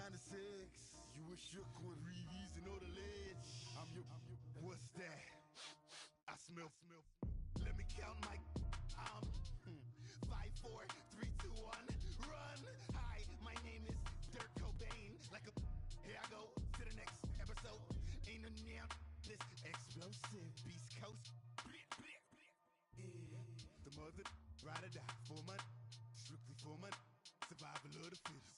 You were shook on Reeves and all the ledge. What's that? I smell. Let me count my. 5, 4, 3, 2, 1, run. Hi, my name is Dirk Cobain. Here I go to the next episode. Ain't no neon. This explosive Beast Coast. The mother ride or die for money, strictly for money. Survival of the fittest.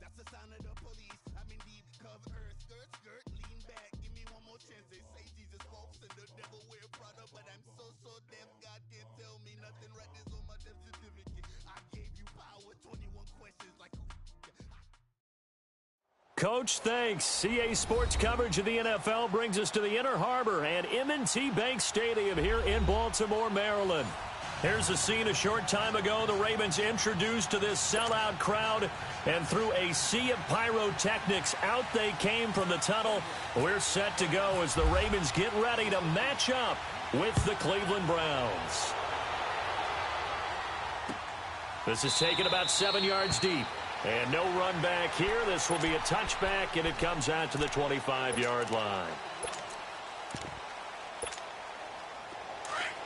That's the sign of the police. I'm in deep cover earth. Skirt, lean back. Give me one more chance. They say Jesus walks and the devil wear Prada, but I'm so deaf. God can't tell me nothing. Right this on my death certificate. I gave you power. 21 questions like who? Coach, thanks. CA Sports coverage of the NFL brings us to the Inner Harbor and M&T Bank Stadium here in Baltimore, Maryland. Here's a scene a short time ago. The Ravens introduced to this sellout crowd, and through a sea of pyrotechnics, out they came from the tunnel. We're set to go as the Ravens get ready to match up with the Cleveland Browns. This is taken about 7 yards deep. And no run back here. This will be a touchback, and it comes out to the 25-yard line.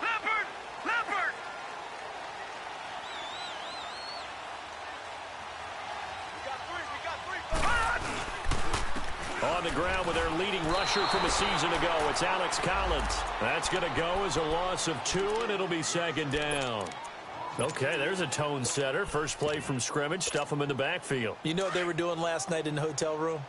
Leopard! We got three. On the ground with their leading rusher from a season ago, it's Alex Collins. That's going to go as a loss of 2, and it'll be second down. Okay, there's a tone setter. First play from scrimmage, stuff them in the backfield. You know what they were doing last night in the hotel room?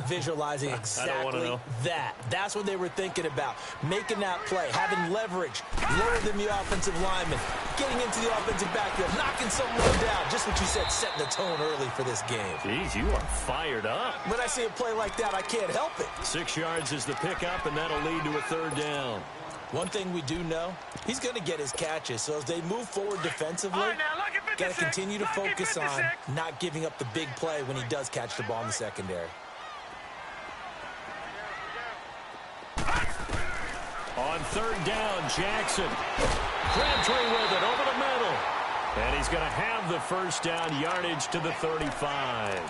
Visualizing exactly that. That's what they were thinking about. Making that play, having leverage, lower than the offensive lineman, getting into the offensive backfield, knocking someone down. Just what you said, setting the tone early for this game. Jeez, you are fired up. When I see a play like that, I can't help it. 6 yards is the pickup, and that'll lead to a third down. One thing we do know, he's going to get his catches. So as they move forward defensively, got to continue to focus on not giving up the big play when he does catch the ball in the secondary. On third down, Jackson. Crabtree with it over the middle. And he's going to have the first down, yardage to the 35.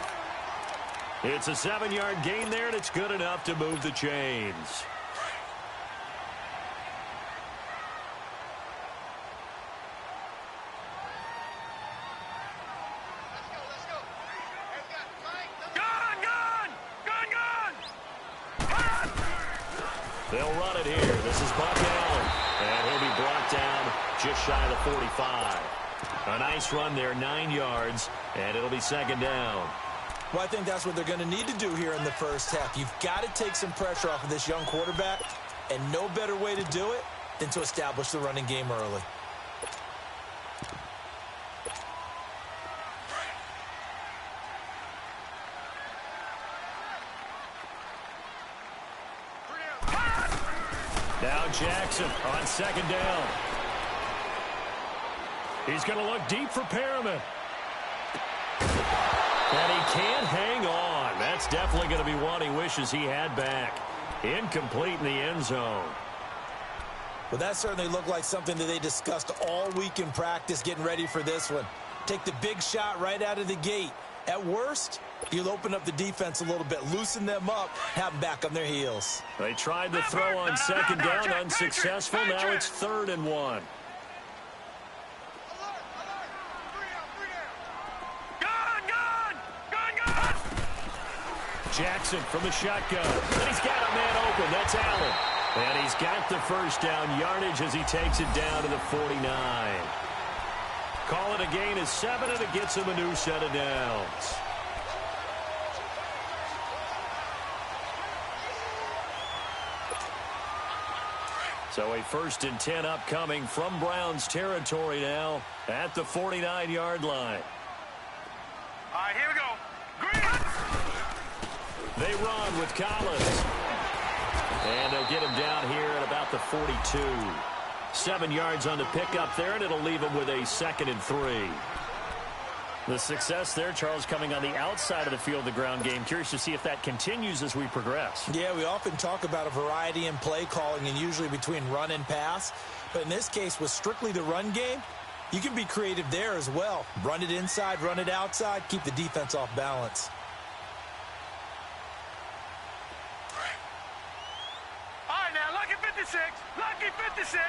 It's a 7-yard gain there, and it's good enough to move the chains. They'll run it here. This is Buck Allen. And he'll be brought down just shy of the 45. A nice run there, 9 yards, and it'll be second down. Well, I think that's what they're going to need to do here in the first half. You've got to take some pressure off of this young quarterback, and no better way to do it than to establish the running game early. Now Jackson on second down. He's going to look deep for Perriman. And he can't hang on. That's definitely going to be one he wishes he had back. Incomplete in the end zone. Well, that certainly looked like something that they discussed all week in practice getting ready for this one. Take the big shot right out of the gate. At worst, you'll open up the defense a little bit, loosen them up, have them back on their heels. They tried the throw on second down, unsuccessful. Now it's 3rd and 1. Jackson from the shotgun. And he's got a man open. That's Allen. And he's got the first down yardage as he takes it down to the 49. Call it a gain of 7, and it gets him a new set of downs. So a 1st and 10 upcoming from Browns territory now at the 49-yard line. All right, here we go. Green. They run with Collins. And they'll get him down here at about the 42. 7 yards on the pickup there, and it'll leave him with a 2nd and 3. The success there, Charles, coming on the outside of the field, the ground game. Curious to see if that continues as we progress. Yeah, we often talk about a variety in play calling and usually between run and pass. But in this case, with strictly the run game, you can be creative there as well. Run it inside, run it outside, keep the defense off balance. Lucky 56.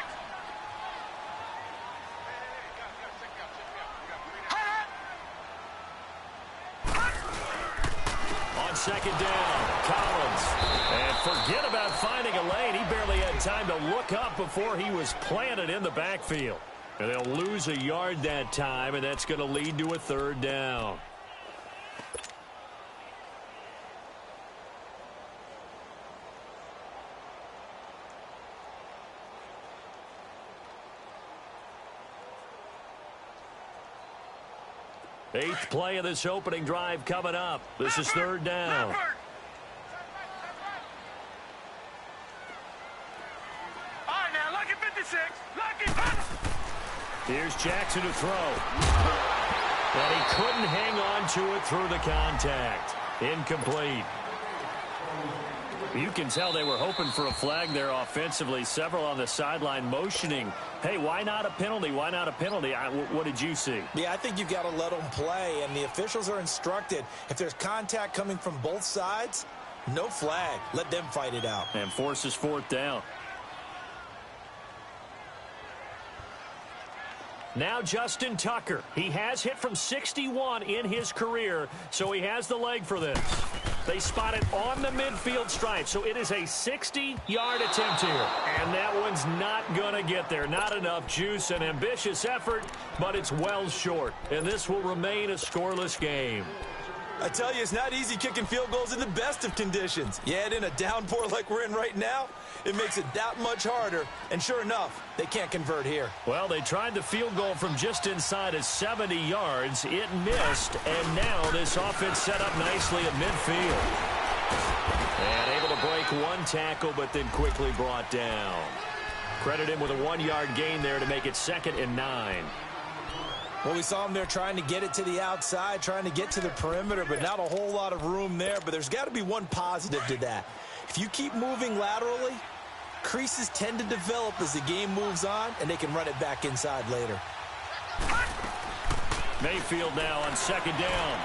On second down, Collins. And forget about finding a lane. He barely had time to look up before he was planted in the backfield. And they'll lose a yard that time, and that's going to lead to a third down. Eighth play of this opening drive coming up. This is third down. All right, now, Lucky 56. Lucky 56. Here's Jackson to throw. And he couldn't hang on to it through the contact. Incomplete. You can tell they were hoping for a flag there offensively. Several on the sideline motioning. Hey, why not a penalty? Why not a penalty? What did you see? Yeah, I think you've got to let them play, and the officials are instructed. If there's contact coming from both sides, no flag. Let them fight it out. And forces fourth down. Now Justin Tucker. He has hit from 61 in his career, so he has the leg for this. They spot it on the midfield stripe, so it is a 60-yard attempt here. And that one's not going to get there. Not enough juice, an ambitious effort, but it's well short. And this will remain a scoreless game. I tell you, it's not easy kicking field goals in the best of conditions. You add in a downpour like we're in right now, it makes it that much harder. And sure enough, they can't convert here. Well, they tried the field goal from just inside of 70 yards. It missed, and now this offense set up nicely at midfield. And able to break one tackle, but then quickly brought down. Credit him with a 1-yard gain there to make it 2nd and 9. Well, we saw him there trying to get it to the outside, trying to get to the perimeter, but not a whole lot of room there. But there's got to be one positive to that. If you keep moving laterally, creases tend to develop as the game moves on, and they can run it back inside later. Mayfield now on second down.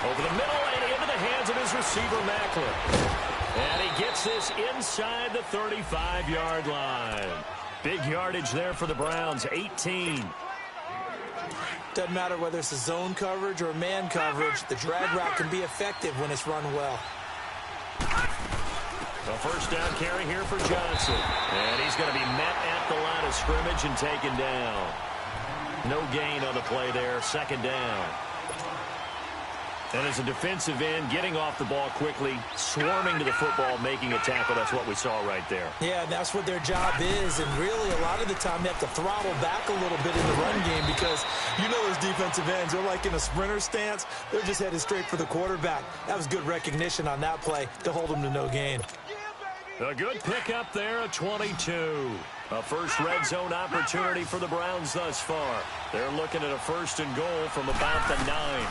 Over the middle and into the hands of his receiver, Macklin. And he gets this inside the 35-yard line. Big yardage there for the Browns, 18. Doesn't matter whether it's a zone coverage or a man coverage, the drag route can be effective when it's run well. A first down carry here for Johnson. And he's going to be met at the line of scrimmage and taken down. No gain on the play there, 2nd down. And as a defensive end, getting off the ball quickly, swarming to the football, making a tackle. That's what we saw right there. Yeah, and that's what their job is. And really, a lot of the time, they have to throttle back a little bit in the run game because you know those defensive ends, they're like in a sprinter stance. They're just headed straight for the quarterback. That was good recognition on that play to hold them to no gain. A good pickup there at 22. A first red zone opportunity for the Browns thus far. They're looking at a 1st and goal from about the 9.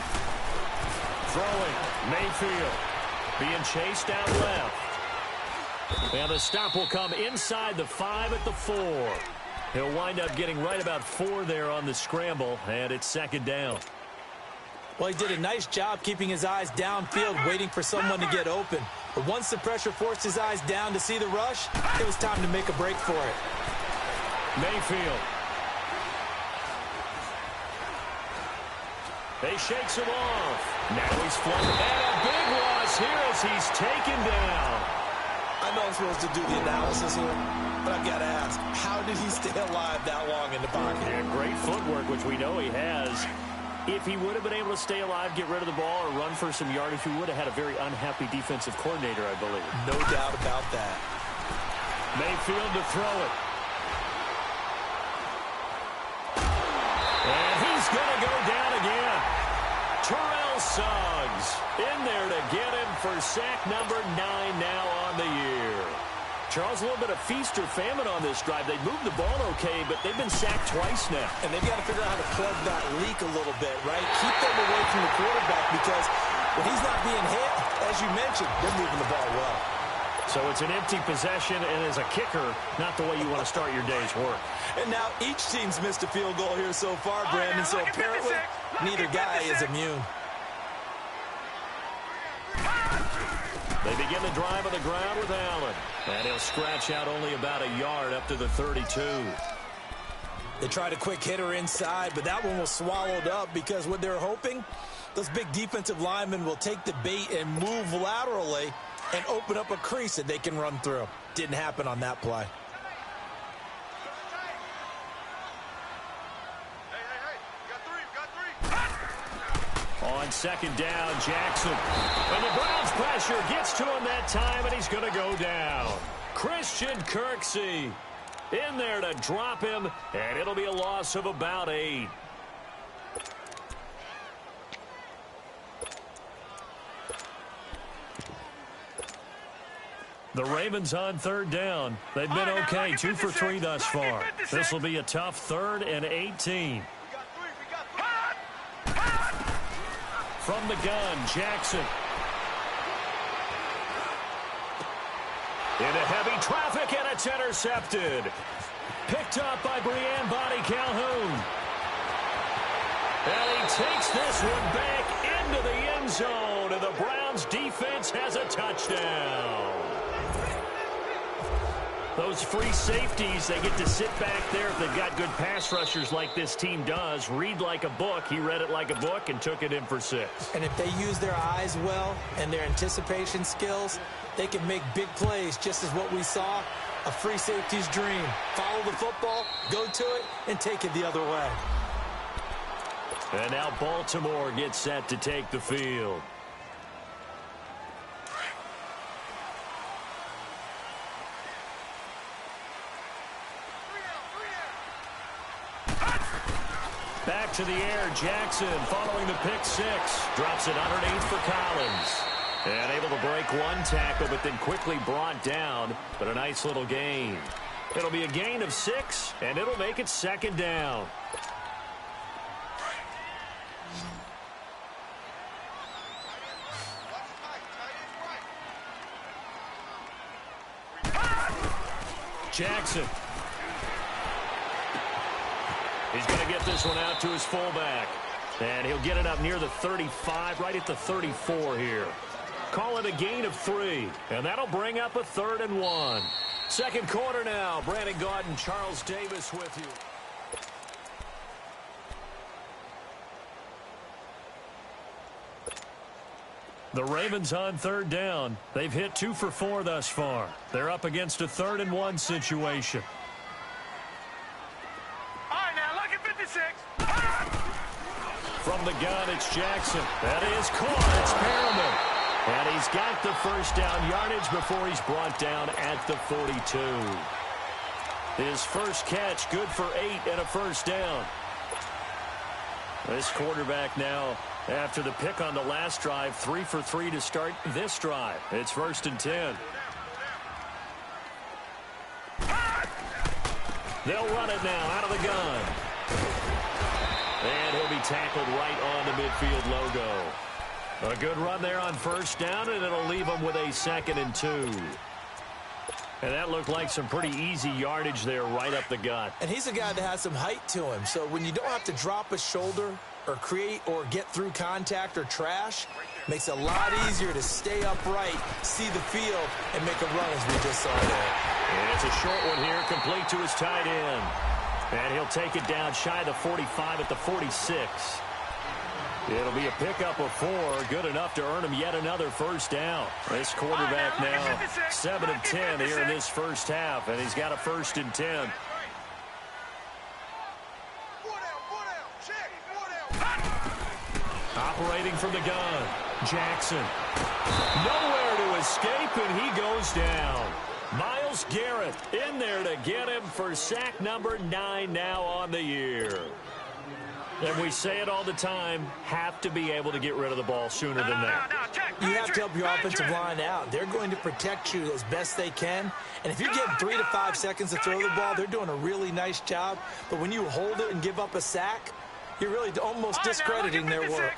Throwing, Mayfield, being chased out left. And the stop will come inside the 5 at the 4. He'll wind up getting right about 4 there on the scramble, and it's 2nd down. Well, he did a nice job keeping his eyes downfield, waiting for someone to get open. But once the pressure forced his eyes down to see the rush, it was time to make a break for it. Mayfield. He shakes him off. Now he's flying. And a big loss here as he's taken down. I know I'm supposed to do the analysis here, but I've got to ask, how did he stay alive that long in the pocket? Yeah, great footwork, which we know he has. If he would have been able to stay alive, get rid of the ball, or run for some yardage, he would have had a very unhappy defensive coordinator, I believe. No doubt about that. Mayfield to throw it. And he's going to go down again. Terrell Suggs in there to get him for sack number 9 now on the year. Charles, a little bit of feast or famine on this drive. They moved the ball okay, but they've been sacked twice now. And they've got to figure out how to plug that leak a little bit, right? Keep them away from the quarterback because when he's not being hit, as you mentioned, they're moving the ball well. So it's an empty possession, and as a kicker, not the way you want to start your day's work. And now each team's missed a field goal here so far, Brandon, so apparently neither guy is immune. They begin the drive on the ground with Allen. And he'll scratch out only about a yard up to the 32. They tried a quick hitter inside, but that one was swallowed up because what they're hoping, those big defensive linemen will take the bait and move laterally and open up a crease that they can run through. Didn't happen on that play. On second down, Jackson. And the Browns pressure gets to him that time, and he's going to go down. Christian Kirksey in there to drop him, and it'll be a loss of about 8. The Ravens on third down. They've been okay, 2 for 3 thus far. This will be a tough 3rd and 18. From the gun, Jackson. Into heavy traffic, and it's intercepted. Picked up by Breanne Bonnie Calhoun. And he takes this one back into the end zone, and the Browns defense has a touchdown. Those free safeties, they get to sit back there if they've got good pass rushers like this team does. Read like a book. He read it like a book and took it in for 6. And if they use their eyes well and their anticipation skills, they can make big plays, just as what we saw, a free safety's dream. Follow the football, go to it, and take it the other way. And now Baltimore gets set to take the field. Back to the air, Jackson following the pick 6. Drops it underneath for Collins. And able to break one tackle, but then quickly brought down. But a nice little gain. It'll be a gain of 6, and it'll make it second down. Jackson. He's going to get this one out to his fullback. And he'll get it up near the 35, right at the 34 here. Call it a gain of 3. And that'll bring up a 3rd and 1. Second quarter now. Brandon Gaudin, Charles Davis with you. The Ravens on third down. They've hit 2 for 4 thus far. They're up against a 3rd and 1 situation. From the gun, it's Jackson. That is caught. It's Perriman. And he's got the first down yardage before he's brought down at the 42. His first catch, good for 8 and a first down. This quarterback now, after the pick on the last drive, 3 for 3 to start this drive. It's 1st and 10. They'll run it now out of the gun. And he'll be tackled right on the midfield logo. A good run there on first down, and it'll leave him with a 2nd and 2. And that looked like some pretty easy yardage there right up the gut. And he's a guy that has some height to him. So when you don't have to drop a shoulder or create or get through contact or trash, makes it a lot easier to stay upright, see the field, and make a run as we just saw there. And it's a short one here, complete to his tight end. And he'll take it down shy of the 45 at the 46. It'll be a pickup of 4, good enough to earn him yet another first down. This quarterback now 7 of 10 here in this first half, and he's got a 1st and 10. Operating from the gun, Jackson. Nowhere to escape, and he goes down. Myles Garrett in there to get him for sack number 9 now on the year. And we say it all the time, have to be able to get rid of the ball sooner than that. You have to help your offensive line out. They're going to protect you as best they can. And if you're getting 3 to 5 seconds to throw the ball, they're doing a really nice job. But when you hold it and give up a sack, you're really almost discrediting their work.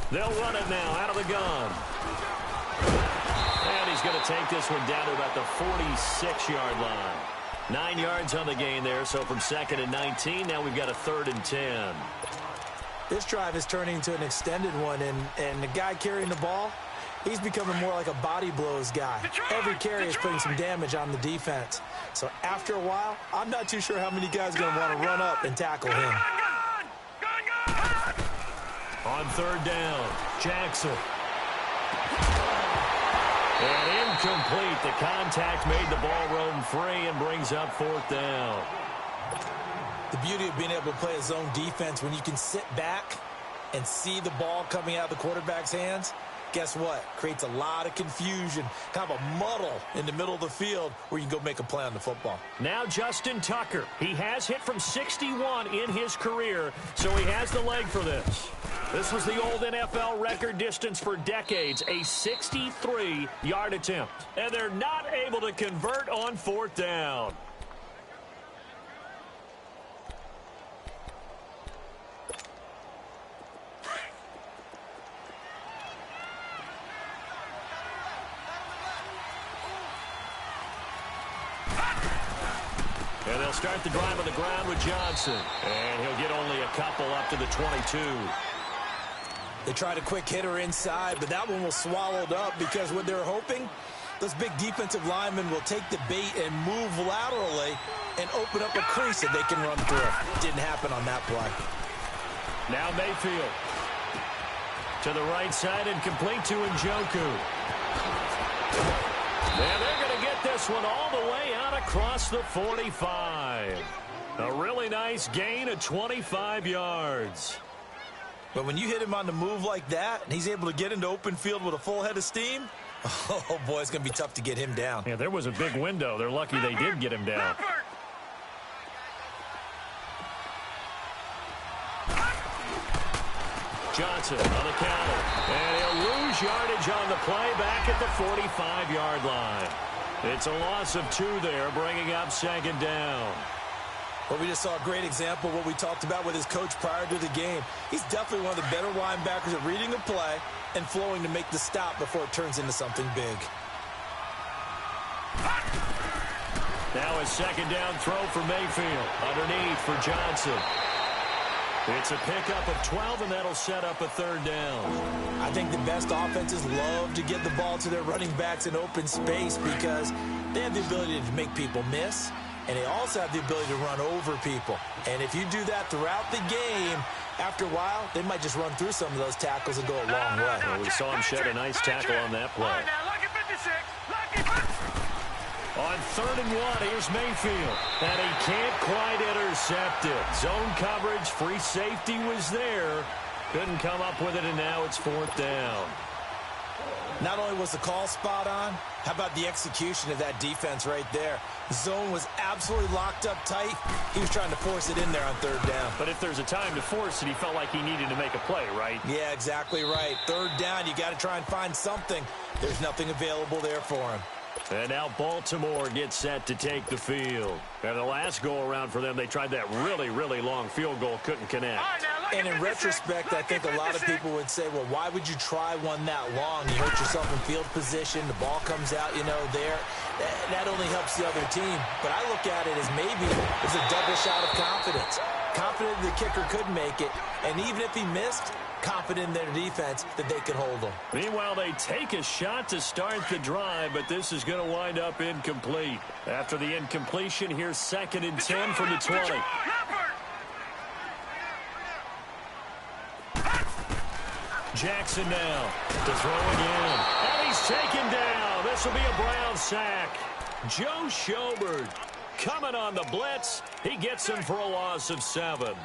They'll run it now out of the gun. And he's going to take this one down to about the 46-yard line. 9 yards on the gain there, so from 2nd and 19, now we've got a 3rd and 10. This drive is turning into an extended one, and the guy carrying the ball, He's becoming more like a body blows guy. Every carry is putting some damage on the defense. So after a while, I'm not too sure how many guys are going to want to run up and tackle him. On third down, Jackson. And incomplete. The contact made the ball roam free and brings up fourth down. The beauty of being able to play a zone defense when you can sit back and see the ball coming out of the quarterback's hands, guess what? Creates a lot of confusion, kind of a muddle in the middle of the field where you can go make a play on the football. Now Justin Tucker. He has hit from 61 in his career, so he has the leg for this. This was the old NFL record distance for decades, a 63-yard attempt. And they're not able to convert on fourth down. And they'll start the drive on the ground with Johnson. And he'll get only a couple up to the 22. They tried a quick hitter inside, but that one was swallowed up because what they're hoping, those big defensive linemen will take the bait and move laterally and open up a crease that they can run through. Didn't happen on that play. Now Mayfield. To the right side and complete to Njoku. And they're going to get this one all the way out across the 45. A really nice gain of 25 yards. But when you hit him on the move like that, and he's able to get into open field with a full head of steam, oh, boy, it's going to be tough to get him down. Yeah, there was a big window. They're lucky they did get him down. Johnson on the counter. And he'll lose yardage on the play back at the 45-yard line. It's a loss of 2 there, bringing up second down. Well, we just saw a great example of what we talked about with his coach prior to the game. He's definitely one of the better linebackers at reading a play and flowing to make the stop before it turns into something big. Now a second down throw for Mayfield. Underneath for Johnson. It's a pickup of 12, and that'll set up a third down. I think the best offenses love to get the ball to their running backs in open space because they have the ability to make people miss, and they also have the ability to run over people. And if you do that throughout the game, after a while, they might just run through some of those tackles and go a long way. Well, we saw him shed a nice tackle on that play. On 3rd and 1, here's Mayfield. And he can't quite intercept it. Zone coverage, free safety was there. Couldn't come up with it, and now it's 4th down. Not only was the call spot on, how about the execution of that defense right there? The zone was absolutely locked up tight. He was trying to force it in there on 3rd down. But if there's a time to force it, he felt like he needed to make a play, right? Yeah, exactly right. 3rd down, you got to try and find something. There's nothing available there for him. And now Baltimore gets set to take the field. And the last go-around for them, they tried that really, really long field goal, couldn't connect. And in retrospect, I think a lot of people would say, well, why would you try one that long? You hurt yourself in field position. The ball comes out, there. That only helps the other team. But I look at it as maybe it's a double shot of confidence. Confident the kicker could make it. And even if he missed, confident in their defense that they could hold them. Meanwhile, they take a shot to start the drive, but this is going to wind up incomplete. After the incompletion, here's 2nd and 10 from the 20. Jackson now to throw again. And he's taken down. This will be a Brown sack. Joe Schobert coming on the blitz. He gets him for a loss of 7.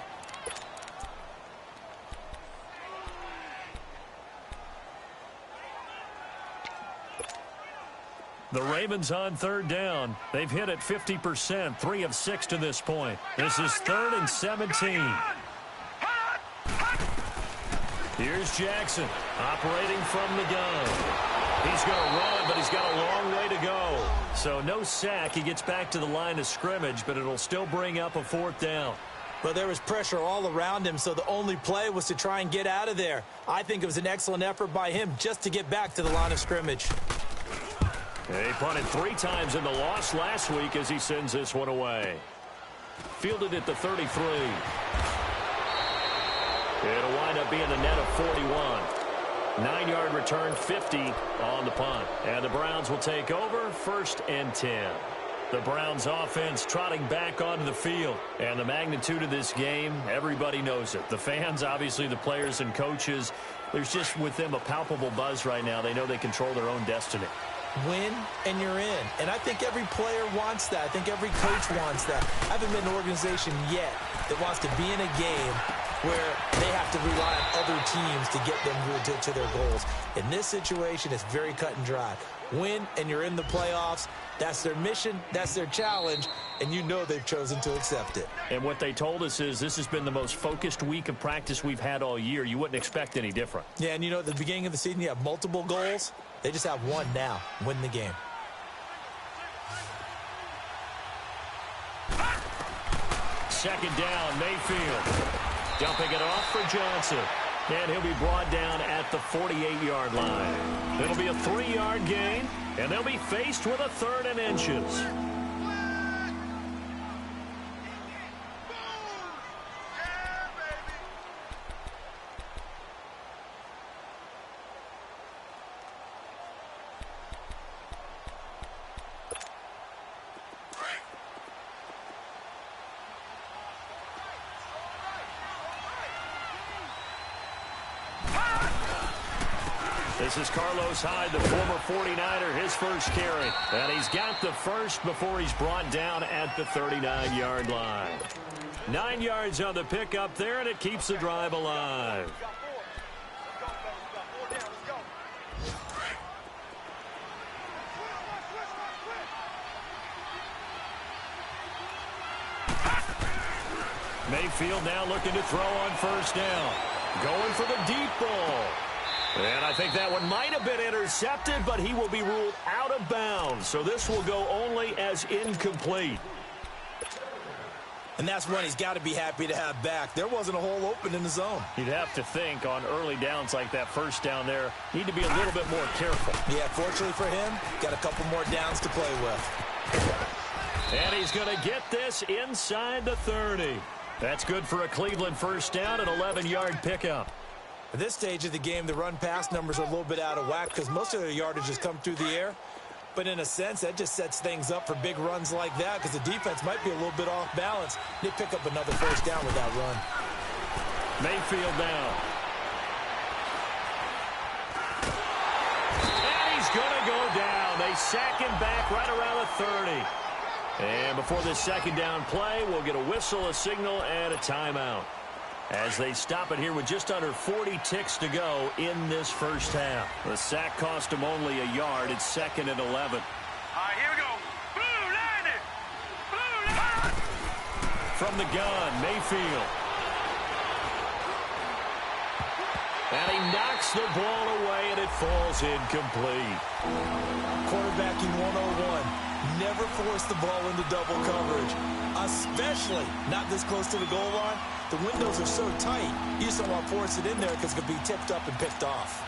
The Ravens on 3rd down. They've hit it 50%, 3 of 6 to this point. This is 3rd and 17. Here's Jackson operating from the gun. He's going to run, but he's got a long way to go. So no sack. He gets back to the line of scrimmage, but it'll still bring up a 4th down. Well, there was pressure all around him, so the only play was to try and get out of there. I think it was an excellent effort by him just to get back to the line of scrimmage. He punted 3 times in the loss last week as he sends this one away. Fielded at the 33. It'll wind up being a net of 41. 9-yard return, 50 on the punt. And the Browns will take over, 1st and 10. The Browns offense trotting back onto the field. And the magnitude of this game, everybody knows it. The fans, obviously the players and coaches, there's just with them a palpable buzz right now. They know they control their own destiny. Win and you're in. And I think every player wants that. I think every coach wants that. I haven't been an organization yet that wants to be in a game where they have to rely on other teams to get them to their goals. In this situation, it's very cut and dry. Win and you're in the playoffs. That's their mission. That's their challenge. And you know they've chosen to accept it. And what they told us is this has been the most focused week of practice we've had all year. You wouldn't expect any different. Yeah, and you know, at the beginning of the season, you have multiple goals. They just have one now. Win the game. Second down, Mayfield. Dumping it off for Johnson. And he'll be brought down at the 48-yard line. It'll be a 3-yard gain, and they'll be faced with a 3rd and inches. This is Carlos Hyde, the former 49er, his first carry. And he's got the first before he's brought down at the 39-yard line. 9 yards on the pickup there, and it keeps the drive alive. Mayfield now looking to throw on 1st down. Going for the deep ball. And I think that one might have been intercepted, but he will be ruled out of bounds. So this will go only as incomplete. And that's one he's got to be happy to have back. There wasn't a hole open in the zone. You'd have to think on early downs like that 1st down there, need to be a little bit more careful. Yeah, fortunately for him, got a couple more downs to play with. And he's going to get this inside the 30. That's good for a Cleveland 1st down, an 11-yard pickup. At this stage of the game, the run-pass numbers are a little bit out of whack because most of their yardage has come through the air. But in a sense, that just sets things up for big runs like that because the defense might be a little bit off balance. They pick up another 1st down with that run. Mayfield down. And he's going to go down. They sack him back right around the 30. And before this 2nd down play, we'll get a whistle, a signal, and a timeout, as they stop it here with just under 40 ticks to go in this 1st half. The sack cost him only a yard. It's 2nd and 11. All right, here we go. Blue line it. Blue line. From the gun, Mayfield. And he knocks the ball away, and it falls incomplete. Quarterbacking 101. Never force the ball into double coverage, especially not this close to the goal line. The windows are so tight, you just don't want to force it in there because it could be tipped up and picked off.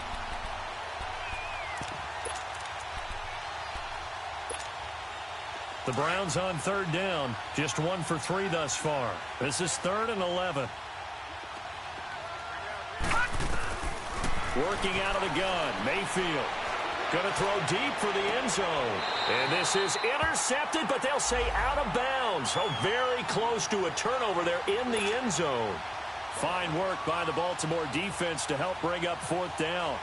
The Browns on 3rd down, just 1 for 3 thus far. This is 3rd and 11. Working out of the gun, Mayfield. Going to throw deep for the end zone. And this is intercepted, but they'll say out of bounds. So very close to a turnover there in the end zone. Fine work by the Baltimore defense to help bring up 4th down.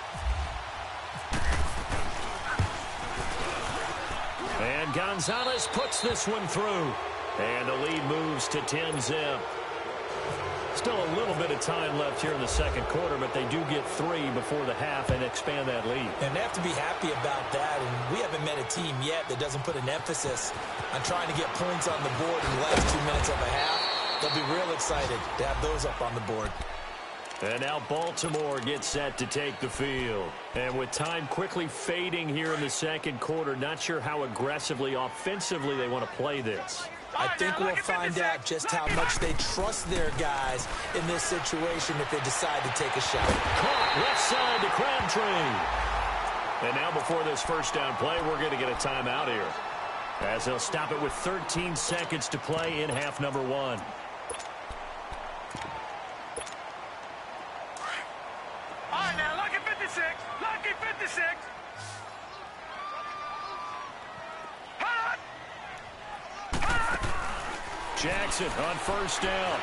And Gonzalez puts this one through. And the lead moves to 10-zip. Still a little bit of time left here in the 2nd quarter, but they do get 3 before the half and expand that lead. And they have to be happy about that. And we haven't met a team yet that doesn't put an emphasis on trying to get points on the board in the last 2 minutes of a half. They'll be real excited to have those up on the board. And now Baltimore gets set to take the field. And with time quickly fading here in the 2nd quarter, not sure how aggressively, offensively they want to play this. I think we'll find out just how much they trust their guys in this situation if they decide to take a shot. Caught left side to Crabtree. And now before this 1st down play, we're going to get a timeout here, as they'll stop it with 13 seconds to play in half number 1. All right, now look at 56. Jackson on first down.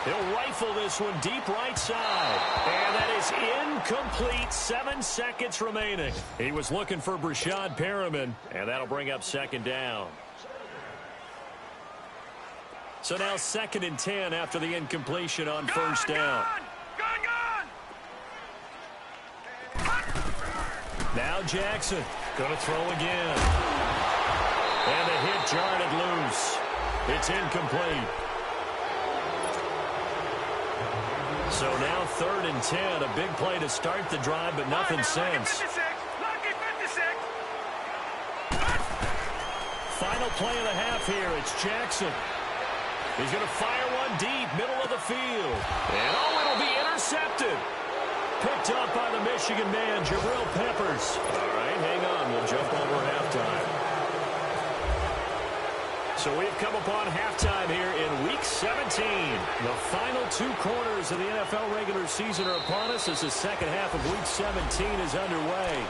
He'll rifle this one deep right side. And that is incomplete. 7 seconds remaining. He was looking for Breshad Perriman, and that'll bring up second down. So now 2nd and 10 after the incompletion on first down. Now Jackson going to throw again. And the hit jarred it loose. It's incomplete. So now 3rd and 10. A big play to start the drive, but nothing since. Final play of the half here. It's Jackson. He's going to fire one deep, middle of the field. And it'll be intercepted. Picked up by the Michigan man, Jabril Peppers. All right, hang on. We'll jump over halftime. So we've come upon halftime here in Week 17. The final 2 quarters of the NFL regular season are upon us as the second half of Week 17 is underway.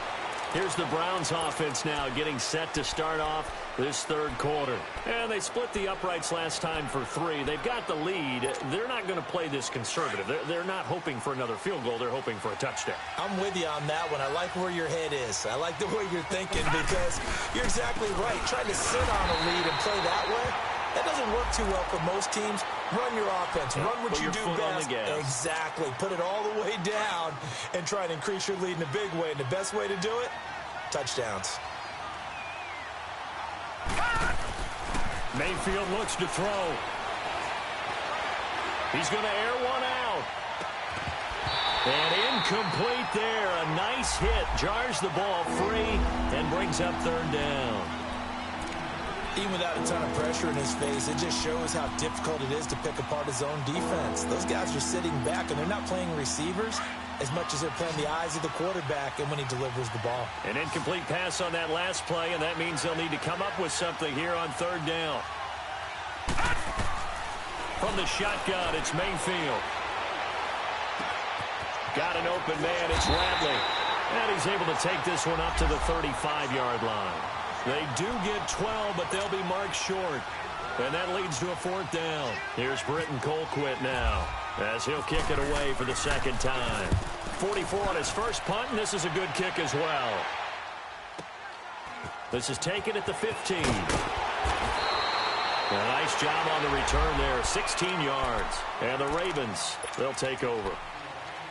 Here's the Browns offense now getting set to start off this 3rd quarter. And they split the uprights last time for 3. They've got the lead. They're not going to play this conservative. They're not hoping for another field goal. They're hoping for a touchdown. I'm with you on that one. I like where your head is. I like the way you're thinking because you're exactly right. Trying to sit on a lead and play that way, that doesn't work too well for most teams. Run your offense. Run what you do best. Exactly. Put it all the way down and try and increase your lead in a big way. And the best way to do it, touchdowns. Mayfield looks to throw. He's going to air one out. And incomplete there. A nice hit. Jars the ball free and brings up 3rd down. Even without a ton of pressure in his face, it just shows how difficult it is to pick apart his own defense. Those guys are sitting back, and they're not playing receivers as much as they're playing the eyes of the quarterback and when he delivers the ball. An incomplete pass on that last play, and that means they'll need to come up with something here on 3rd down. From the shotgun, it's Mayfield. Got an open man, it's Radley. And he's able to take this one up to the 35-yard line. They do get 12, but they'll be marked short. And that leads to a 4th down. Here's Britton Colquitt now, as he'll kick it away for the 2nd time. 44 on his first punt, and this is a good kick as well. This is taken at the 15. A nice job on the return there, 16 yards. And the Ravens, they'll take over.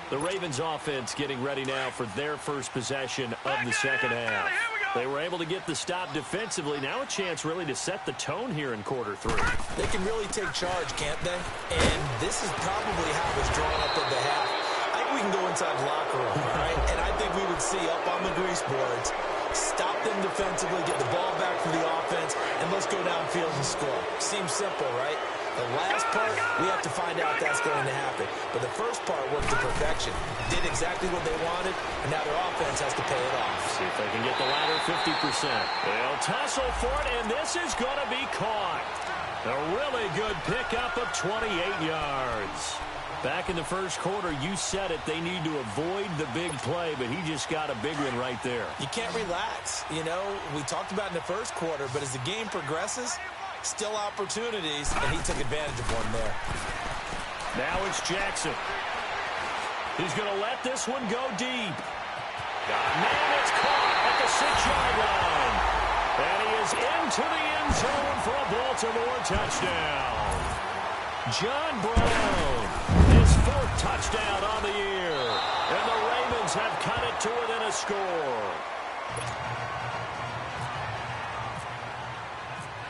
The Ravens offense getting ready now for their first possession of the second half. They were able to get the stop defensively. Now a chance really to set the tone here in quarter 3. They can really take charge, can't they? And this is probably how it was drawn up at the half. I think we can go inside the locker room, all right? And I think we would see up on the grease boards, stop them defensively, get the ball back for the offense, and let's go downfield and score. Seems simple, right? The last part, we have to find out that's going to happen. But the first part worked to perfection. Did exactly what they wanted, and now their offense has to pay it off. See if they can get the latter 50%. They'll tussle for it, and this is going to be caught. A really good pickup of 28 yards. Back in the first quarter, you said it, they need to avoid the big play, but he just got a big one right there. You can't relax. You know, we talked about in the first quarter, but as the game progresses, still opportunities, and he took advantage of one there. Now it's Jackson. He's going to let this one go deep. Man, it's caught at the 6-yard line. And he is into the end zone for a Baltimore touchdown. John Brown, his 4th touchdown on the year. And the Ravens have cut it to within a score.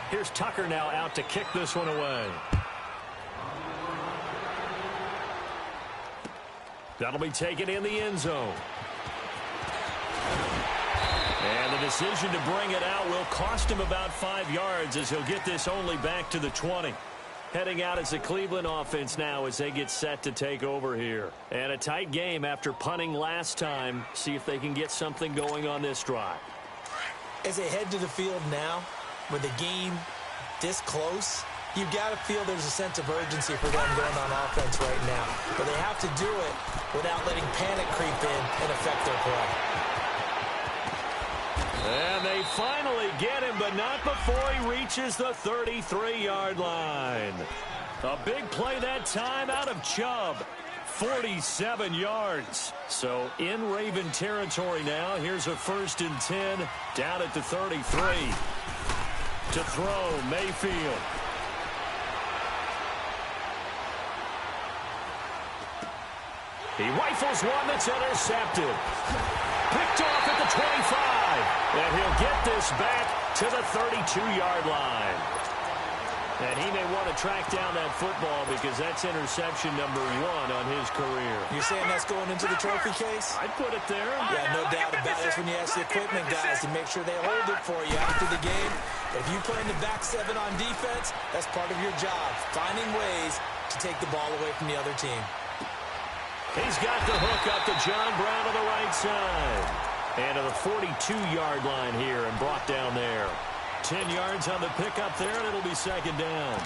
Here's Tucker now out to kick this one away. That'll be taken in the end zone. And the decision to bring it out will cost him about 5 yards as he'll get this only back to the 20. Heading out as the Cleveland offense now as they get set to take over here. And a tight game after punting last time. See if they can get something going on this drive. As they head to the field now, with the game this close, you've got to feel there's a sense of urgency for them going on offense right now. But they have to do it without letting panic creep in and affect their play. And they finally get him, but not before he reaches the 33-yard line. A big play that time out of Chubb. 47 yards. So in Raven territory now. Here's a 1st and 10 down at the 33. To throw, Mayfield. He rifles one that's intercepted. Picked off at the 25. And he'll get this back to the 32-yard line. And he may want to track down that football because that's interception number 1 on his career. You're saying that's going into the trophy case? I'd put it there. Yeah, no doubt about it. That's when you ask the equipment guys to make sure they hold it for you after the game. If you play in the back 7 on defense, that's part of your job, finding ways to take the ball away from the other team. He's got the hook up to John Brown on the right side. And to the 42-yard line here and brought down there. 10 yards on the pickup there, and it'll be 2nd down.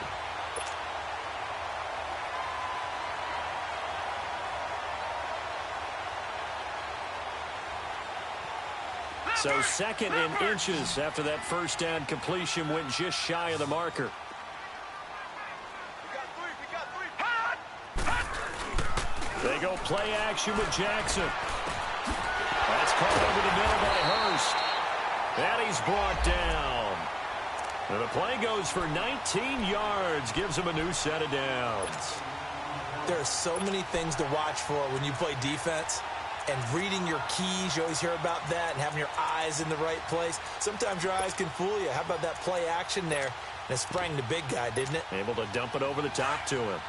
So 2nd and inches after that 1st down completion went just shy of the marker. They go play action with Jackson. That's caught over the middle by Hurst. And he's brought down. And the play goes for 19 yards. Gives him a new set of downs. There are so many things to watch for when you play defense. And reading your keys, you always hear about that, and having your eyes in the right place. Sometimes your eyes can fool you. How about that play action there? And it sprang the big guy, didn't it? Able to dump it over the top to him.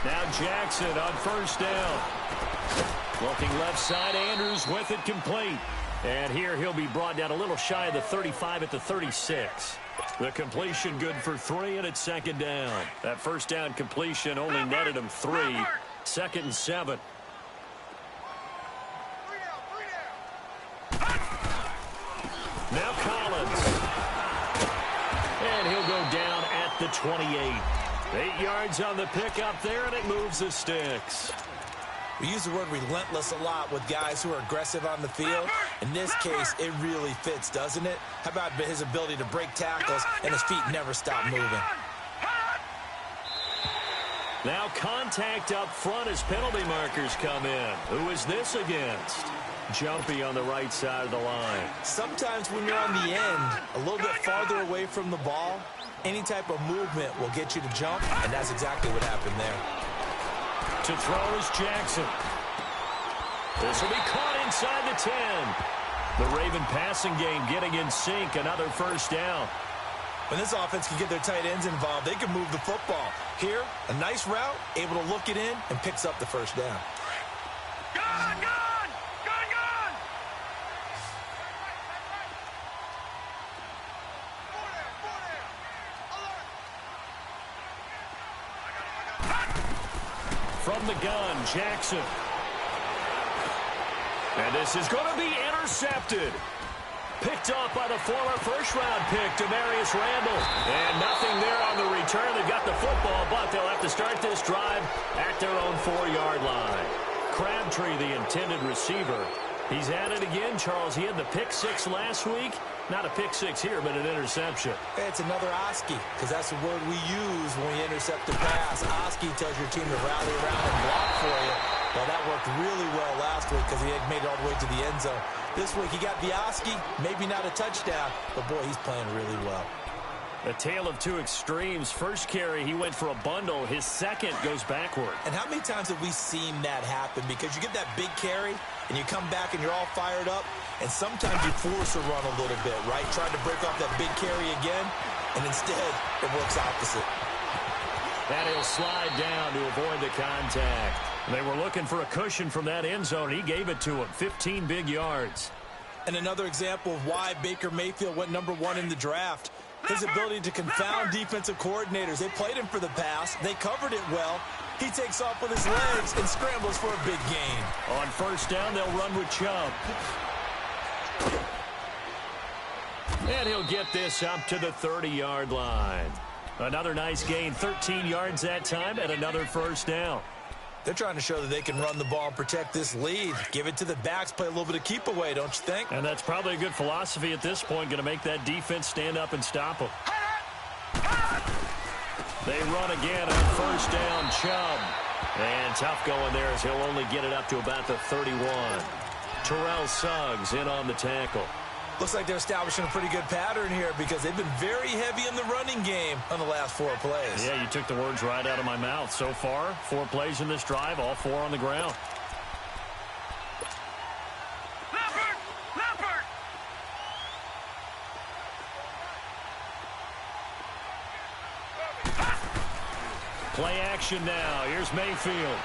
Now Jackson on 1st down. Looking left side, Andrews with it complete. And here he'll be brought down a little shy of the 35 at the 36. The completion good for 3, and it's 2nd down. That 1st down completion only netted him 3. 2nd and 7. Now Collins. And he'll go down at the 28. 8 yards on the pickup there, and it moves the sticks. We use the word relentless a lot with guys who are aggressive on the field. In this case, it really fits, doesn't it? How about his ability to break tackles and his feet never stop moving? Now contact up front as penalty markers come in. Who is this against? Jumpy on the right side of the line. Sometimes when you're on the end, a little bit farther away from the ball, any type of movement will get you to jump, and that's exactly what happened there. To throw is Jackson. This will be caught inside the 10. The Raven passing game getting in sync. Another 1st down. When this offense can get their tight ends involved, they can move the football. Here, a nice route, able to look it in, and picks up the 1st down. Gone! Gone! Gone! Gone! From the gun, Jackson. And this is going to be intercepted. Picked off by the former 1st-round pick, Demarius Randall. And nothing there on the return. They've got the football, but they'll have to start this drive at their own 4-yard line. Crabtree, the intended receiver. He's at it again, Charles. He had the pick 6 last week. Not a pick 6 here, but an interception. It's another Oski, because that's the word we use when we intercept a pass. Oski tells your team to rally around and block for you. Well, that worked really well last week because he had made it all the way to the end zone. This week he got the Oski, maybe not a touchdown, but boy, he's playing really well. A tale of two extremes. First carry, he went for a bundle. His second goes backward. And how many times have we seen that happen? Because you get that big carry, and you come back and you're all fired up, and sometimes you force a run a little bit, right? Trying to break off that big carry again, and instead it works opposite. And he'll slide down to avoid the contact. They were looking for a cushion from that end zone. He gave it to him. 15 big yards. And another example of why Baker Mayfield went #1 in the draft. His ability to confound defensive coordinators. They played him for the pass. They covered it well. He takes off with his legs and scrambles for a big gain. On 1st down, they'll run with Chubb. And he'll get this up to the 30-yard line. Another nice gain, 13 yards that time, and another 1st down. They're trying to show that they can run the ball and protect this lead. Give it to the backs, play a little bit of keep away, don't you think? And that's probably a good philosophy at this point, going to make that defense stand up and stop them. They run again on first down, Chubb. And tough going there as he'll only get it up to about the 31. Terrell Suggs in on the tackle. Looks like they're establishing a pretty good pattern here because they've been very heavy in the running game on the last 4 plays. Yeah, you took the words right out of my mouth. So far, 4 plays in this drive, all 4 on the ground. Leopard! Play action now. Here's Mayfield.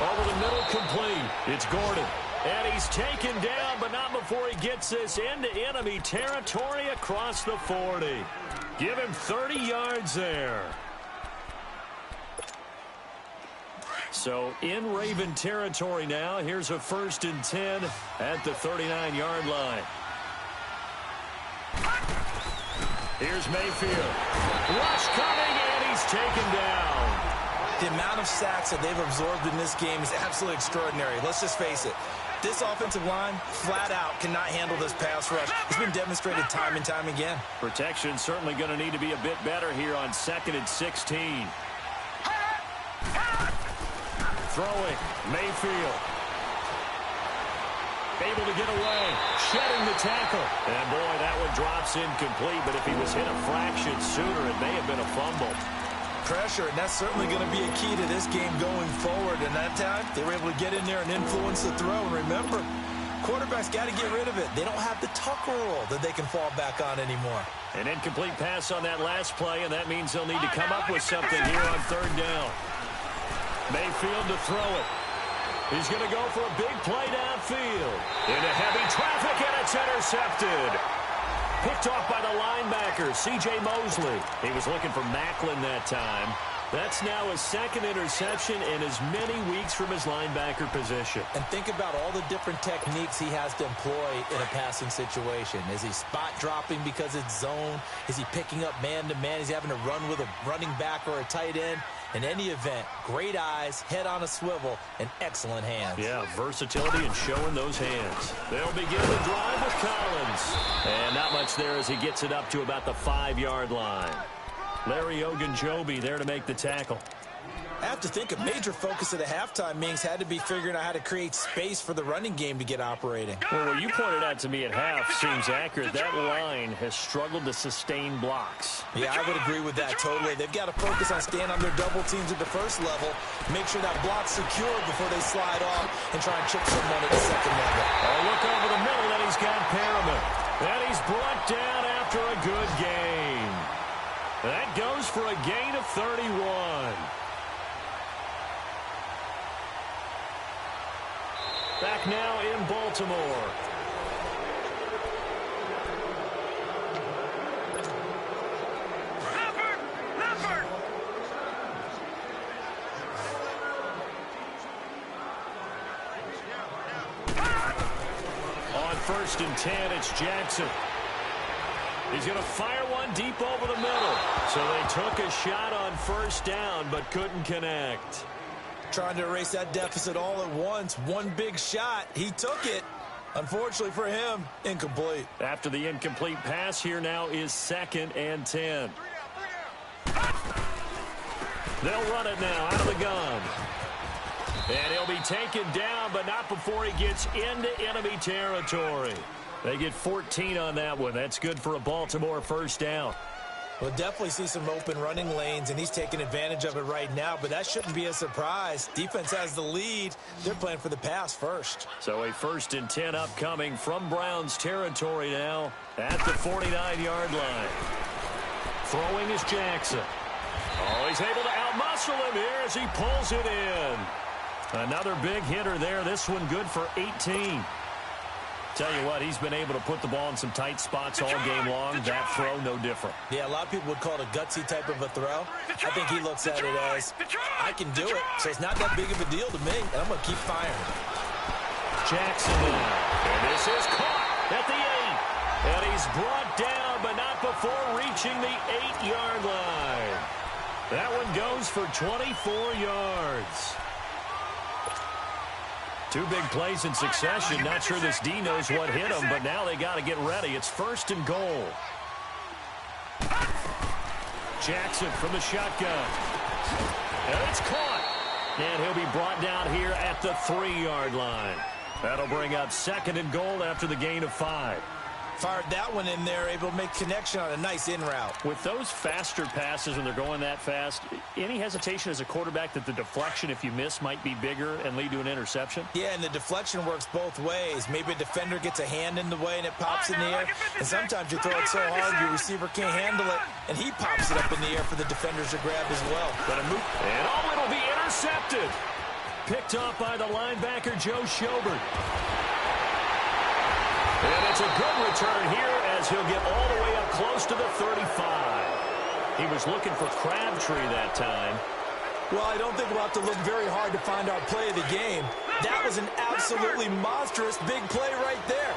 Over the middle, complete. It's Gordon. And he's taken down, but not before he gets this into enemy territory across the 40. Give him 30 yards there. So in Raven territory now. Here's a 1st and 10 at the 39-yard line. Here's Mayfield. Rush coming, and he's taken down. The amount of sacks that they've absorbed in this game is absolutely extraordinary. Let's just face it. This offensive line, flat out, cannot handle this pass rush. It's been demonstrated time and time again. Protection certainly going to need to be a bit better here on 2nd and 16. Throwing, Mayfield. Able to get away, shedding the tackle. And boy, that one drops incomplete, but if he was hit a fraction sooner, it may have been a fumble. Pressure, and that's certainly going to be a key to this game going forward. And that time, they were able to get in there and influence the throw. And remember, quarterbacks got to get rid of it. They don't have the Tucker rule that they can fall back on anymore. An incomplete pass on that last play, and that means they'll need to come up with something here on 3rd down. Mayfield to throw it. He's going to go for a big play downfield. Into heavy traffic, and it's intercepted. Picked off by the linebacker, C.J. Mosley. He was looking for Macklin that time. That's now his 2nd interception in as many weeks from his linebacker position. And think about all the different techniques he has to employ in a passing situation. Is he spot dropping because it's zone? Is he picking up man-to-man? Is he having to run with a running back or a tight end? In any event, great eyes, head on a swivel, and excellent hands. Yeah, versatility and showing those hands. They'll begin the drive with Collins. And not much there as he gets it up to about the 5-yard line. Larry Ogunjobi there to make the tackle. I have to think a major focus of the halftime meetings had to be figuring out how to create space for the running game to get operating. Well, what you pointed out to me at half seems accurate. That line has struggled to sustain blocks. Yeah, I would agree with that totally. They've got to focus on staying on their double teams at the first level, make sure that block's secure before they slide off and try and chip someone at the second level. Oh, look over the middle, and he's got Perriman. And he's brought down after a good gain. That goes for a gain of 31. Back now in Baltimore. Leopard! On 1st and 10, it's Jackson. He's going to fire one deep over the middle. So they took a shot on 1st down, but couldn't connect. Trying to erase that deficit all at once. One big shot. He took it. Unfortunately for him, incomplete. After the incomplete pass, here now is 2nd and 10. They'll run it now out of the gun. And he'll be taken down, but not before he gets into enemy territory. They get 14 on that one. That's good for a Baltimore 1st down. We'll definitely see some open running lanes, and he's taking advantage of it right now, but that shouldn't be a surprise. Defense has the lead. They're playing for the pass first. So a 1st and 10 upcoming from Browns territory now at the 49-yard line. Throwing is Jackson. Oh, he's able to outmuscle him here as he pulls it in. Another big hitter there. This one good for 18. Tell you what, he's been able to put the ball in some tight spots all game long. That throw, no different. Yeah, a lot of people would call it a gutsy type of a throw. I think he looks at it as, I can do it, so it's not that big of a deal to me, and I'm going to keep firing. Jackson now. And this is caught at the 8. And he's brought down, but not before reaching the 8-yard line. That one goes for 24 yards. Two big plays in succession. Not sure this D knows what hit him, but now they got to get ready. It's 1st and goal. Jackson from the shotgun. And it's caught. And he'll be brought down here at the 3-yard line. That'll bring up 2nd and goal after the gain of 5. Fired that one in there, able to make connection on a nice in route. With those faster passes when they're going that fast, any hesitation as a quarterback that the deflection, if you miss, might be bigger and lead to an interception? Yeah, and the deflection works both ways. Maybe a defender gets a hand in the way and it pops in the air. And sometimes you throw it so hard your receiver can't handle it, and he pops it up in the air for the defenders to grab as well. And it'll be intercepted. Picked off by the linebacker, Joe Schobert. And it's a good return here as he'll get all the way up close to the 35. He was looking for Crabtree that time. Well, I don't think we'll have to look very hard to find our play of the game. That was an absolutely monstrous big play right there.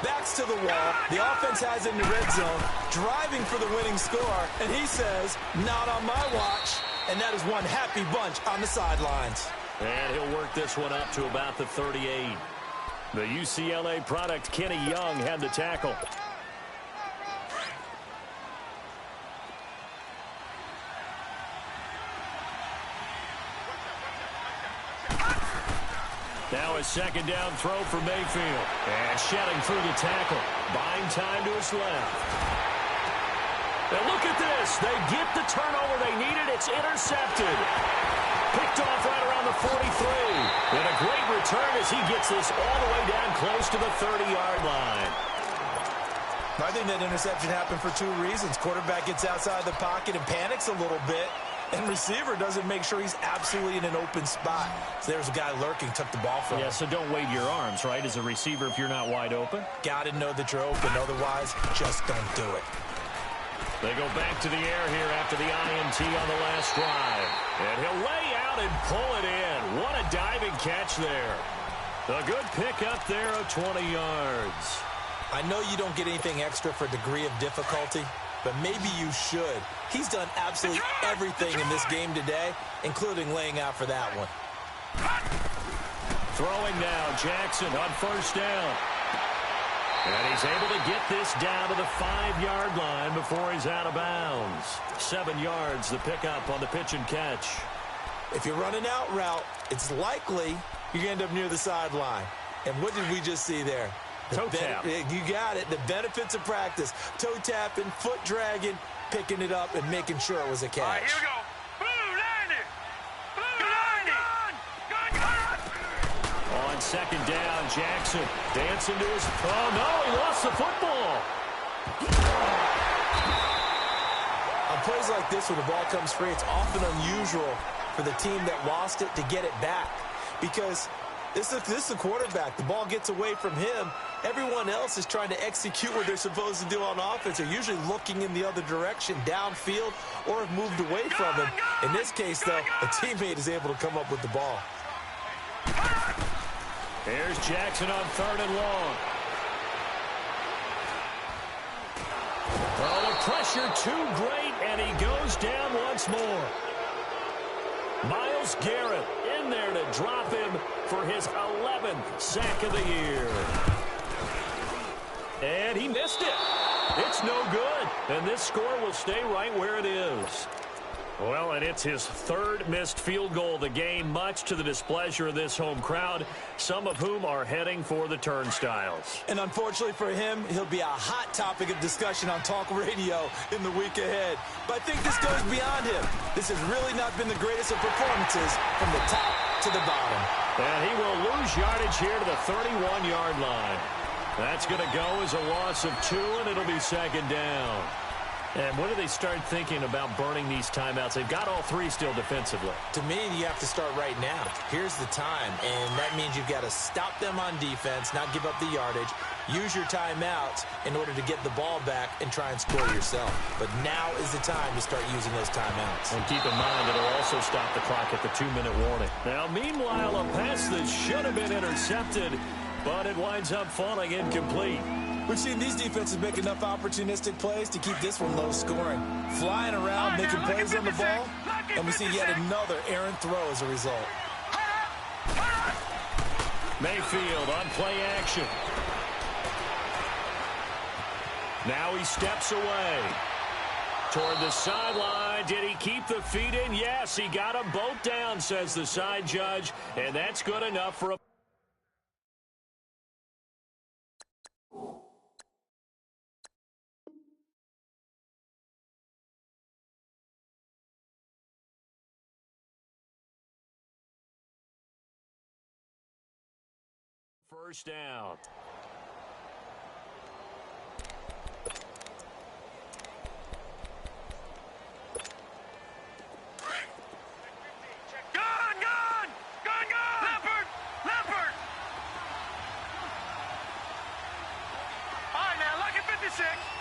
Backs to the wall. The offense has it in the red zone, driving for the winning score. And he says, not on my watch. And that is one happy bunch on the sidelines. And he'll work this one up to about the 38. The UCLA product, Kenny Young, had the tackle. Now a 2nd down throw for Mayfield. And shedding through the tackle. Buying time to his left. And look at this. They get the turnover they needed. It's intercepted. Picked off right around the 43. And a great return as he gets this all the way down close to the 30-yard line. I think that interception happened for 2 reasons. Quarterback gets outside the pocket and panics a little bit. And receiver doesn't make sure he's absolutely in an open spot. So there's a guy lurking, took the ball from him. Yeah, so don't wave your arms, right, as a receiver if you're not wide open. Got to know that you're open. Otherwise, just don't do it. They go back to the air here after the INT on the last drive. And he'll lay out and pull it in. What a diving catch there. A good pick up there of 20 yards. I know you don't get anything extra for degree of difficulty, but maybe you should. He's done absolutely everything in this game today, including laying out for that one. Throwing now, Jackson on 1st down. And he's able to get this down to the 5-yard line before he's out of bounds. 7 yards, the pickup on the pitch and catch. If you run an out route, it's likely you're going to end up near the sideline. And what did we just see there? Toe tap. You got it. The benefits of practice. Toe tapping, foot dragging, picking it up, and making sure it was a catch. All right, here we go. Blue, land it. Blue, land it. On 2nd down, Jackson dancing to his... Oh, no, he lost the football. On plays like this, when the ball comes free, it's often unusual for the team that lost it to get it back. Because this is the quarterback. The ball gets away from him. Everyone else is trying to execute what they're supposed to do on offense. They're usually looking in the other direction, downfield, or have moved away from him. In this case, though, a teammate is able to come up with the ball. Here's Jackson on 3rd and long. Oh, the pressure too great, and he goes down once more. Myles Garrett in there to drop him for his 11th sack of the year. And he missed it. It's no good. And this score will stay right where it is. Well, and it's his 3rd missed field goal of the game, much to the displeasure of this home crowd, some of whom are heading for the turnstiles. And unfortunately for him, he'll be a hot topic of discussion on talk radio in the week ahead. But I think this goes beyond him. This has really not been the greatest of performances from the top to the bottom. And he will lose yardage here to the 31-yard line. That's going to go as a loss of 2, and it'll be 2nd down. And when do they start thinking about burning these timeouts? They've got all 3 still defensively. To me, you have to start right now. Here's the time, and that means you've got to stop them on defense, not give up the yardage, use your timeouts in order to get the ball back and try and score yourself. But now is the time to start using those timeouts. And keep in mind, it'll also stop the clock at the 2-minute warning. Now, meanwhile, a pass that should have been intercepted, but it winds up falling incomplete. We've seen these defenses make enough opportunistic plays to keep this one low scoring. Flying around, making plays on the ball, And we see yet another errant throw as a result. Mayfield on play action. Now he steps away. Toward the sideline. Did he keep the feet in? Yes, he got them both down, says the side judge. And that's good enough for a... First down.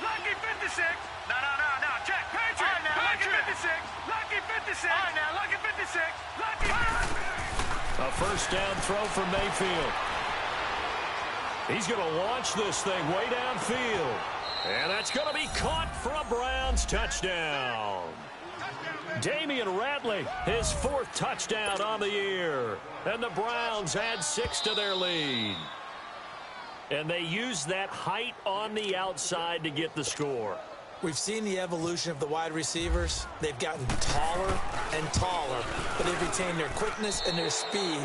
Lucky 56. No. Check. Patriot. All right, now, Lucky 56. Lucky 56. All right, now, Lucky 56. Lucky. A first down throw for Mayfield. He's going to launch this thing way downfield. And that's going to be caught for a Browns touchdown. Damian Ratley, his 4th touchdown on the year. And the Browns add 6 to their lead. And they use that height on the outside to get the score. We've seen the evolution of the wide receivers. They've gotten taller and taller, but they've retained their quickness and their speed.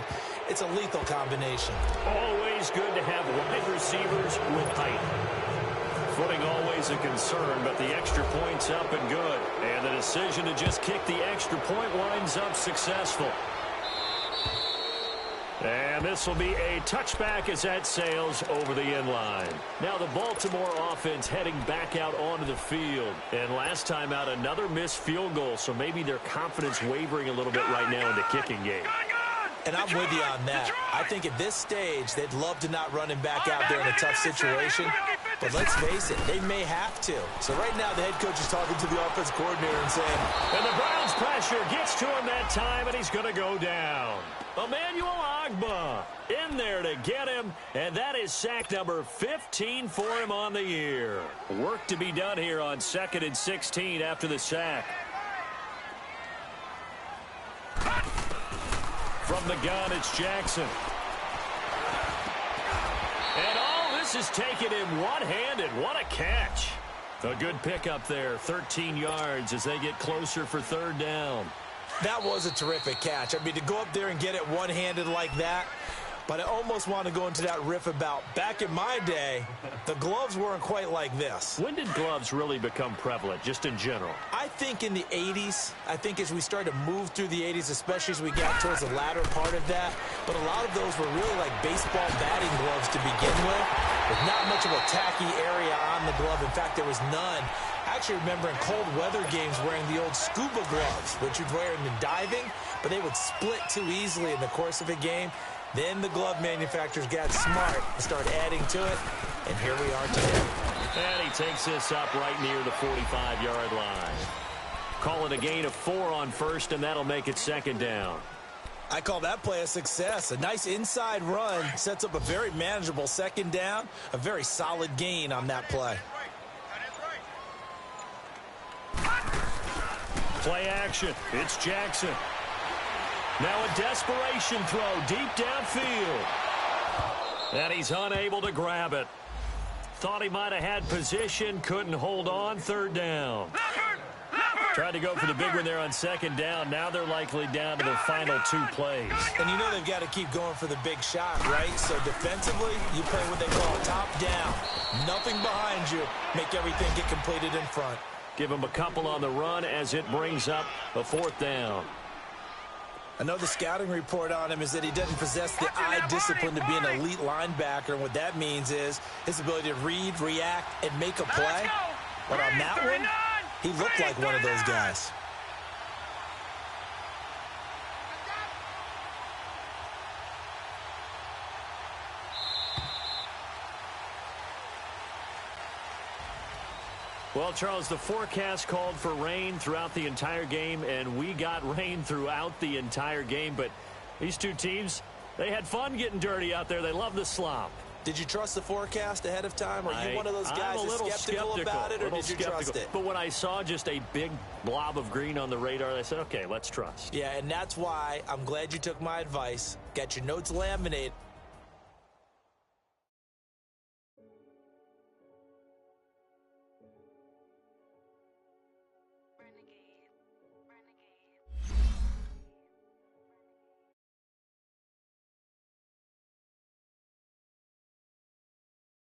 It's a lethal combination. Always good to have wide receivers with height. Footing always a concern, but the extra point's up and good. And the decision to just kick the extra point winds up successful. And this will be a touchback as that sails over the end line. Now the Baltimore offense heading back out onto the field. And last time out, another missed field goal, so maybe their confidence wavering a little bit right now in the kicking game. And I'm with you on that. I think at this stage, they'd love to not run him back out there in a tough situation. But let's face it, they may have to. So right now, the head coach is talking to the offense coordinator and saying... And the Browns pressure gets to him that time, and he's going to go down. Emmanuel Ogbah in there to get him, and that is sack number 15 for him on the year. Work to be done here on 2nd and 16 after the sack. From the gun, it's Jackson. And all this is taking him one-handed. What a catch. A good pickup there, 13 yards as they get closer for 3rd down. That was a terrific catch. I mean, to go up there and get it one-handed like that, but I almost want to go into that riff about back in my day, the gloves weren't quite like this. When did gloves really become prevalent, just in general? I think in the 80s. I think as we started to move through the 80s, especially as we got towards the latter part of that. But a lot of those were really like baseball batting gloves to begin with not much of a tacky area on the glove. In fact, there was none. I actually remember in cold weather games wearing the old scuba gloves, which you'd wear in diving, but they would split too easily in the course of a game. Then the glove manufacturers got smart and started adding to it, and here we are today. And he takes this up right near the 45-yard line. Call it a gain of 4 on 1st, and that'll make it 2nd down. I call that play a success. A nice inside run sets up a very manageable 2nd down, a very solid gain on that play. Play action. It's Jackson. Now a desperation throw deep downfield. And he's unable to grab it. Thought he might have had position, couldn't hold on. 3rd down. Tried to go for the big one there on 2nd down. Now they're likely down to the final 2 plays. And you know they've got to keep going for the big shot, right? So defensively, you play what they call top down. Nothing behind you. Make everything get completed in front. Give him a couple on the run as it brings up a 4th down. I know the scouting report on him is that he doesn't possess the eye discipline to be an elite linebacker. And what that means is his ability to read, react, and make a play. But on that one, he looked like one of those guys. Well, Charles, the forecast called for rain throughout the entire game, and we got rain throughout the entire game. But these two teams, they had fun getting dirty out there. They love the slop. Did you trust the forecast ahead of time? Are you one of those guys that's skeptical about it, or did you trust it? But when I saw just a big blob of green on the radar, I said, okay, let's trust. Yeah, and that's why I'm glad you took my advice. Got your notes laminated.